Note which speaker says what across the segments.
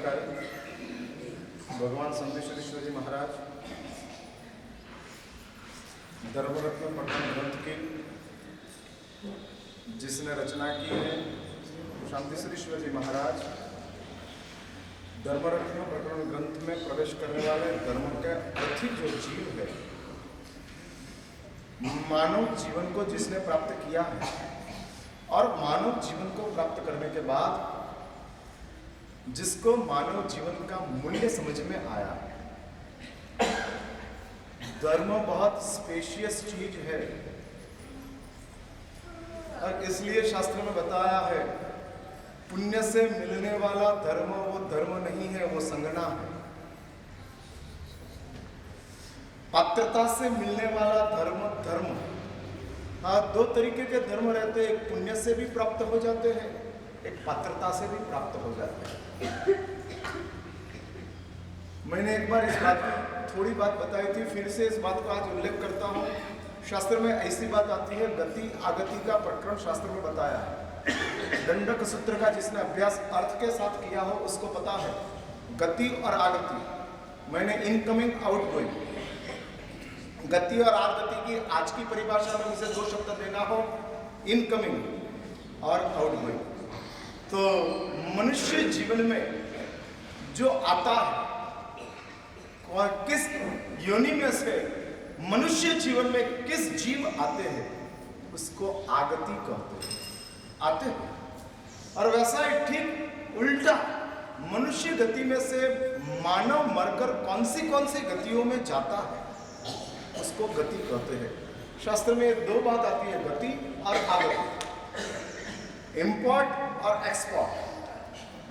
Speaker 1: पदाधिकारी भगवान संदेश्वरेश्वर जी महाराज धर्मरत्न प्रकरण ग्रंथ की जिसने रचना की है शांतिश्वरेश्वर जी महाराज धर्मरत्न प्रकरण ग्रंथ में प्रवेश करने वाले धर्म के अर्थी जो जीव है, मानव जीवन को जिसने प्राप्त किया है और मानव जीवन को प्राप्त करने के बाद जिसको मानव जीवन का मूल्य समझ में आया। धर्म बहुत स्पेशियस चीज है और इसलिए शास्त्र में बताया है पुण्य से मिलने वाला धर्म वो धर्म नहीं है, वो संगना है। पात्रता से मिलने वाला धर्म धर्म। हाँ, दो तरीके के धर्म रहते हैं, एक पुण्य से भी प्राप्त हो जाते हैं, एक पात्रता से भी प्राप्त हो जाते हैं। मैंने एक बार इस बात की थोड़ी बात बताई थी, फिर से इस बात का आज उल्लेख करता हूँ। शास्त्र में ऐसी बात आती है, गति आगति का प्रकरण शास्त्र में बताया है। दंडक सूत्र का जिसने अभ्यास अर्थ के साथ किया हो उसको पता है गति और आगति। मैंने इनकमिंग आउटगोइंग, गति और आगति की आज की परिभाषा में मुझे दो शब्द देना हो, इनकमिंग और आउटगोइंग। तो मनुष्य जीवन में जो आता है और किस योनि में से मनुष्य जीवन में किस जीव आते हैं उसको आगति कहते हैं, आते हैं। और वैसा ही ठीक उल्टा मनुष्य गति में से मानव मरकर कौन सी गतियों में जाता है उसको गति कहते हैं। शास्त्र में दो बात आती है, गति और आगति, इंपोर्ट और एक्सपोर्ट।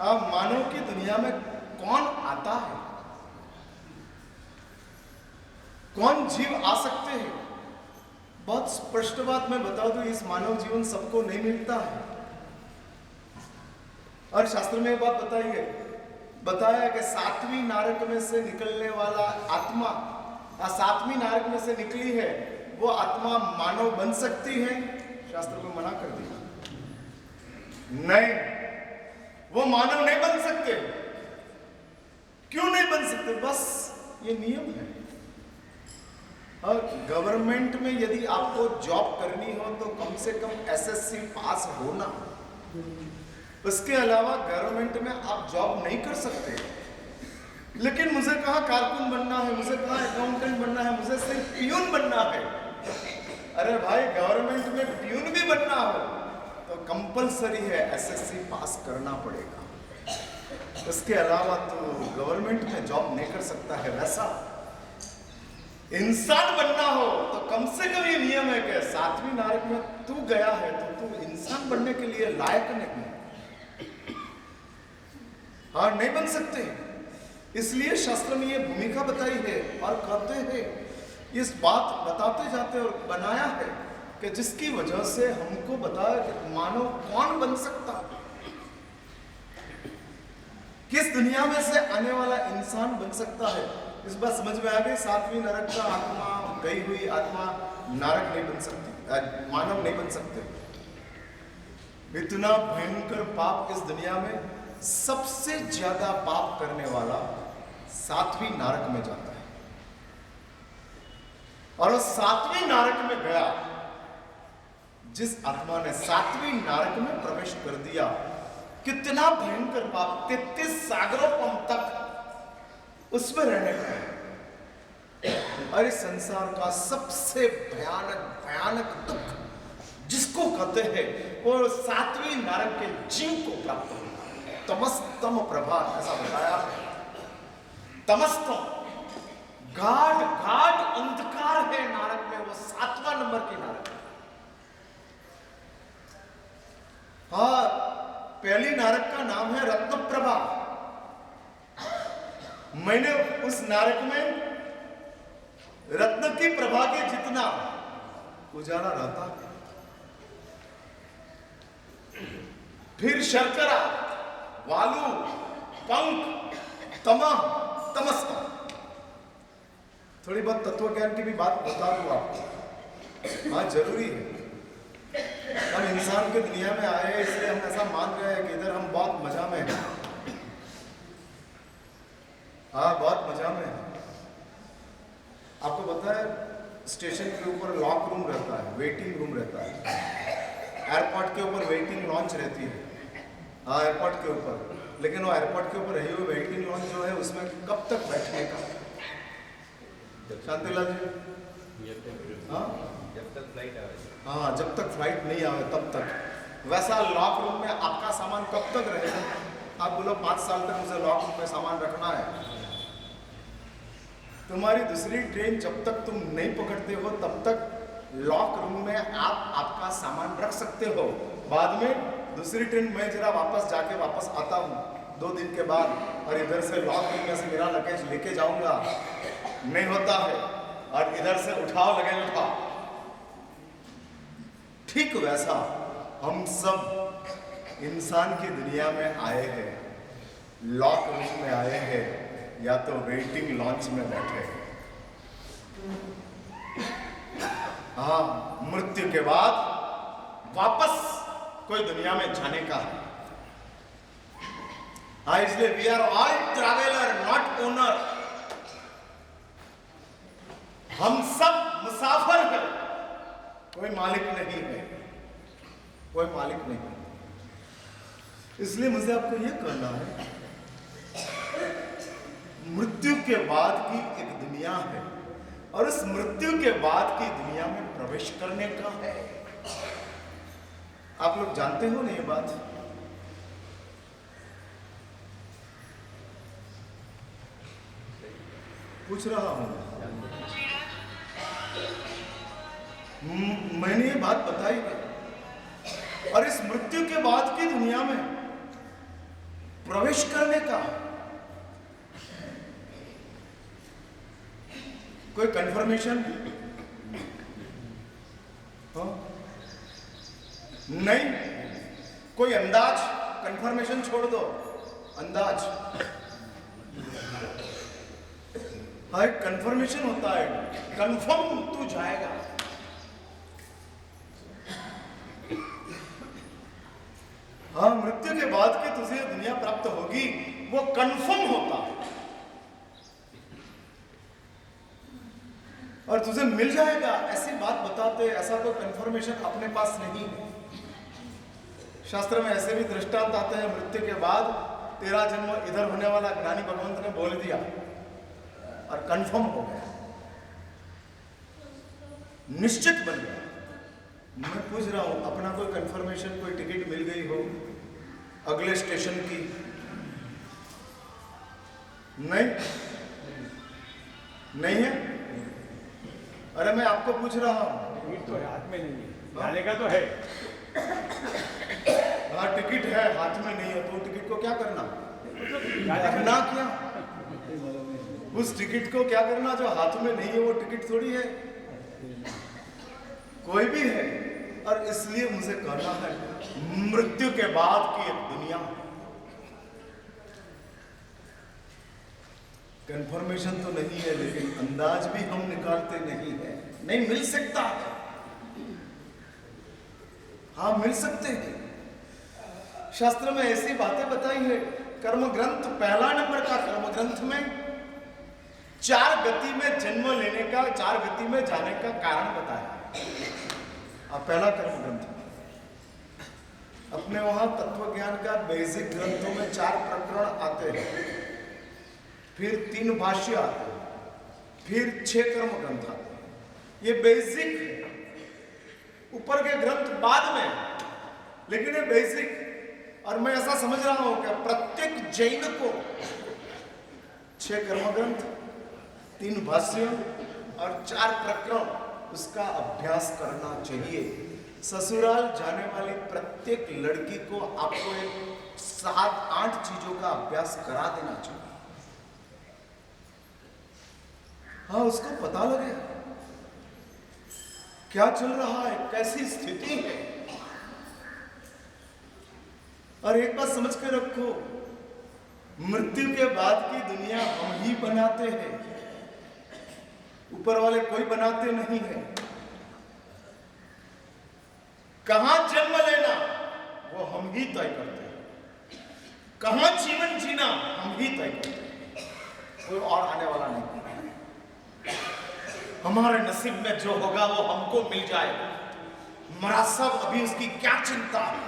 Speaker 1: अब मानव की दुनिया में कौन आता है, कौन जीव आ सकते हैं, बहुत स्पष्ट बात मैं बता दूं, इस मानव जीवन सबको नहीं मिलता है। और शास्त्र में बात बताया कि सातवीं नारक में से निकलने वाला आत्मा, सातवीं नारक में से निकली है वो आत्मा मानव बन सकती है। शास्त्र में मना कर दिया, नहीं, वो मानव नहीं बन सकते। क्यों नहीं बन सकते? बस ये नियम है। और गवर्नमेंट में यदि आपको जॉब करनी हो तो कम से कम एसएससी पास होना, उसके अलावा गवर्नमेंट में आप जॉब नहीं कर सकते। लेकिन मुझे कहा कारकुन बनना है, मुझे कहा अकाउंटेंट बनना है, मुझे सिर्फ पियून बनना है। अरे भाई, गवर्नमेंट में पियून भी बनना हो तो कंपलसरी है, एसएससी पास करना पड़ेगा। उसके अलावा तो गवर्नमेंट में जॉब नहीं कर सकता है। वैसा इंसान बनना हो तो कम से कम ये नियम है कि सातवीं नारक में तू गया है तो तू इंसान बनने के लिए लायक नहीं है। हाँ, नहीं बन सकते। इसलिए शास्त्र में ये भूमिका बताई है और कहते हैं, इस बात बताते जाते और बनाया है कि जिसकी वजह से हमको बताया कि मानव कौन बन सकता, किस दुनिया में से आने वाला इंसान बन सकता है। इस बात समझ में आ गई। सातवीं नरक का आत्मा, गई हुई आत्मा नरक नहीं बन सकती, मानव नहीं बन सकते। इतना भयंकर पाप इस दुनिया में सबसे ज्यादा पाप करने वाला सातवीं नारक में जाता है। और उस सातवीं नारक में गया, जिस आत्मा ने सातवीं नारक में प्रवेश कर दिया, कितना भयंकर पाप, 33 सागरों तक उसमें रहने का है। और इस संसार का सबसे भयानक दुख जिसको कहते हैं वो सातवीं नारक के जीव को प्राप्त होता है। तमस्तम प्रभात, ऐसा बताया है। तमस्तम, गाढ़ अंधकार है नारक में, वो 7वां नंबर की नारक है। हाँ, पहली नारक का नाम है रत्नप्रभा। मैंने उस नारक में रत्न की प्रभा के जितना उजाला रहता है। फिर शर्करा, वालू, पंख, तमस्तम। थोड़ी बहुत तत्व ज्ञान की भी बात बता दूं आपको। हाँ, जरूरी है। हम इंसान की दुनिया में आए इसलिए हम ऐसा मान रहे हैं कि इधर हम बहुत मजा में हैं। स्टेशन के ऊपर लॉक रूम रहता है, वेटिंग रूम रहता है। एयरपोर्ट के ऊपर वेटिंग लॉन्च रहती है, हाँ एयरपोर्ट के ऊपर। लेकिन वो एयरपोर्ट के ऊपर रही हुई वेटिंग लॉन्च जो है उसमें कब तक बैठने का? शांतिलाल जी, हाँ
Speaker 2: जब तक फ्लाइट आए,
Speaker 1: हाँ जब तक फ्लाइट नहीं आवे तब तक। वैसा लॉक रूम में आपका सामान कब तक रहेगा? आप बोलो 5 साल तक मुझे लॉक रूम में सामान रखना है। तुम्हारी दूसरी ट्रेन जब तक तुम नहीं पकड़ते हो तब तक लॉक रूम में आप आपका सामान रख सकते हो। बाद में दूसरी ट्रेन मैं जरा वापस आता हूँ 2 दिन के बाद, और इधर से लॉक रूम में से मेरा लगेज लेके जाऊंगा, नहीं होता है। और इधर से उठाओ लगेज उठाओ। ठीक वैसा हम सब इंसान की दुनिया में आए हैं, लॉक रूम में आए हैं या तो वेटिंग लॉन्च में बैठे हैं। हाँ, मृत्यु के बाद वापस कोई दुनिया में जाने का है। हाँ, इसलिए we are all traveller not owner. हम सब मुसाफिर हैं, कोई मालिक नहीं है, कोई मालिक नहीं। इसलिए मुझे आपको यह कहना है, मृत्यु के बाद की एक दुनिया है और उस मृत्यु के बाद की दुनिया में प्रवेश करने का है। आप लोग जानते हो ना ये बात? पूछ रहा हूं, मैंने ये बात बताई है। और इस मृत्यु के बाद की दुनिया में प्रवेश करने का कोई कंफर्मेशन नहीं, कोई अंदाज? कंफर्मेशन छोड़ दो, अंदाज। हाँ, एक कंफर्मेशन होता है, कंफर्म तू जाएगा। हाँ, मृत्यु के बाद की तुझे दुनिया प्राप्त होगी, वो कंफर्म होता है और तुझे मिल जाएगा। ऐसी बात बताते, ऐसा कोई कंफर्मेशन अपने पास नहीं है। शास्त्र में ऐसे भी दृष्टांत आते हैं, मृत्यु के बाद तेरा जन्म इधर होने वाला ज्ञानी भगवंत ने बोल दिया और कंफर्म हो गया, निश्चित बन गया। मैं पूछ रहा हूं, अपना कोई कंफर्मेशन, कोई टिकट मिल गई हो अगले स्टेशन की? नहीं, नहीं है। अरे मैं आपको पूछ रहा हूं,
Speaker 2: टिकट तो हाथ में नहीं है, जाने का तो है।
Speaker 1: हाँ, टिकट है, हाथ में नहीं है, तो टिकट को क्या करना? करना क्या? उस टिकट को क्या करना जो हाथ में नहीं है? वो टिकट थोड़ी है, कोई भी है। और इसलिए मुझे कहना है, मृत्यु के बाद की एक दुनिया, कंफर्मेशन तो नहीं है लेकिन अंदाज भी हम निकालते नहीं है, नहीं मिल सकता। हाँ, मिल सकते हैं। शास्त्र में ऐसी बातें बताई है। कर्म ग्रंथ, पहला नंबर का कर्म ग्रंथ में 4 गति में जन्म लेने का, 4 गति में जाने का कारण बताया। पहला कर्म ग्रंथ अपने वहां तत्व ज्ञान का बेसिक ग्रंथों में 4 प्रकरण आते हैं, फिर 3 भाष्य आते हैं, फिर 6 कर्म ग्रंथ आते हैं। ये बेसिक, ऊपर के ग्रंथ बाद में, लेकिन ये बेसिक। और मैं ऐसा समझ रहा हूं कि प्रत्येक जैन को 6 कर्म ग्रंथ, 3 भाष्य और 4 प्रकरण उसका अभ्यास करना चाहिए। ससुराल जाने वाली प्रत्येक लड़की को आपको 7-8 चीजों का अभ्यास करा देना चाहिए। हाँ, उसको पता लगे क्या चल रहा है, कैसी स्थिति है। और एक बात समझ के रखो, मृत्यु के बाद की दुनिया हम ही बनाते हैं, ऊपर वाले कोई बनाते नहीं है। कहां जन्म लेना वो हम ही तय करते हैं, कहां जीवन जीना हम ही तय करते हैं, कोई और आने वाला नहीं। हमारे नसीब में जो होगा वो हमको मिल जाएगा। मरा सब अभी उसकी क्या चिंता है।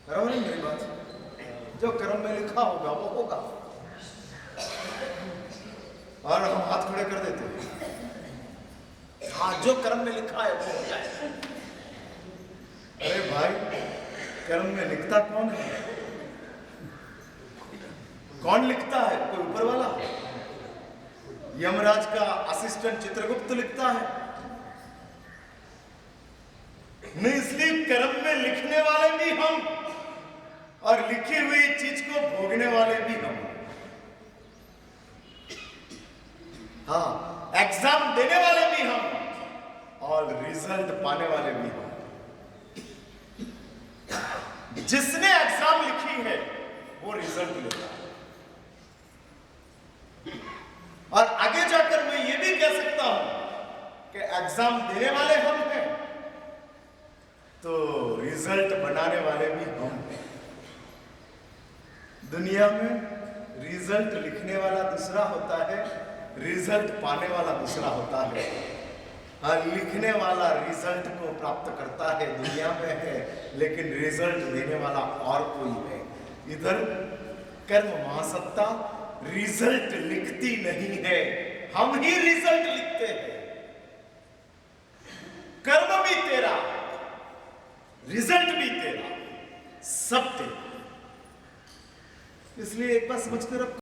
Speaker 1: बराबर है मेरी बात? जो कर्म में लिखा होगा वो होगा। और हम हाथ खड़े कर देते हैं, हाँ जो कर्म में लिखा है वो हो जाएगा। अरे भाई, कर्म में लिखता कौन है? कौन लिखता है? कोई ऊपर वाला? यमराज का असिस्टेंट चित्रगुप्त लिखता है? नहीं, इसलिए कर्म में लिखने वाले भी हम और लिखी हुई चीज को भोगने वाले भी हम। हाँ, एग्जाम देने वाले भी हम और रिजल्ट पाने वाले भी हम। जिसने एग्जाम लिखी है वो रिजल्ट लेता है। और आगे जाकर मैं ये भी कह सकता हूं कि एग्जाम देने वाले हम हैं तो रिजल्ट बनाने वाले भी हम हैं। दुनिया में रिजल्ट लिखने वाला दूसरा होता है, रिजल्ट पाने वाला दूसरा होता है। हाँ, लिखने वाला रिजल्ट को प्राप्त करता है, दुनिया में है, लेकिन रिजल्ट देने वाला और कोई है। इधर कर्म महासत्ता रिजल्ट लिखती नहीं है, हम ही रिजल्ट लिखते हैं। कर्म भी तेरा, रिजल्ट भी तेरा, सब तेरा। इसलिए एक बार समझ कर रखो।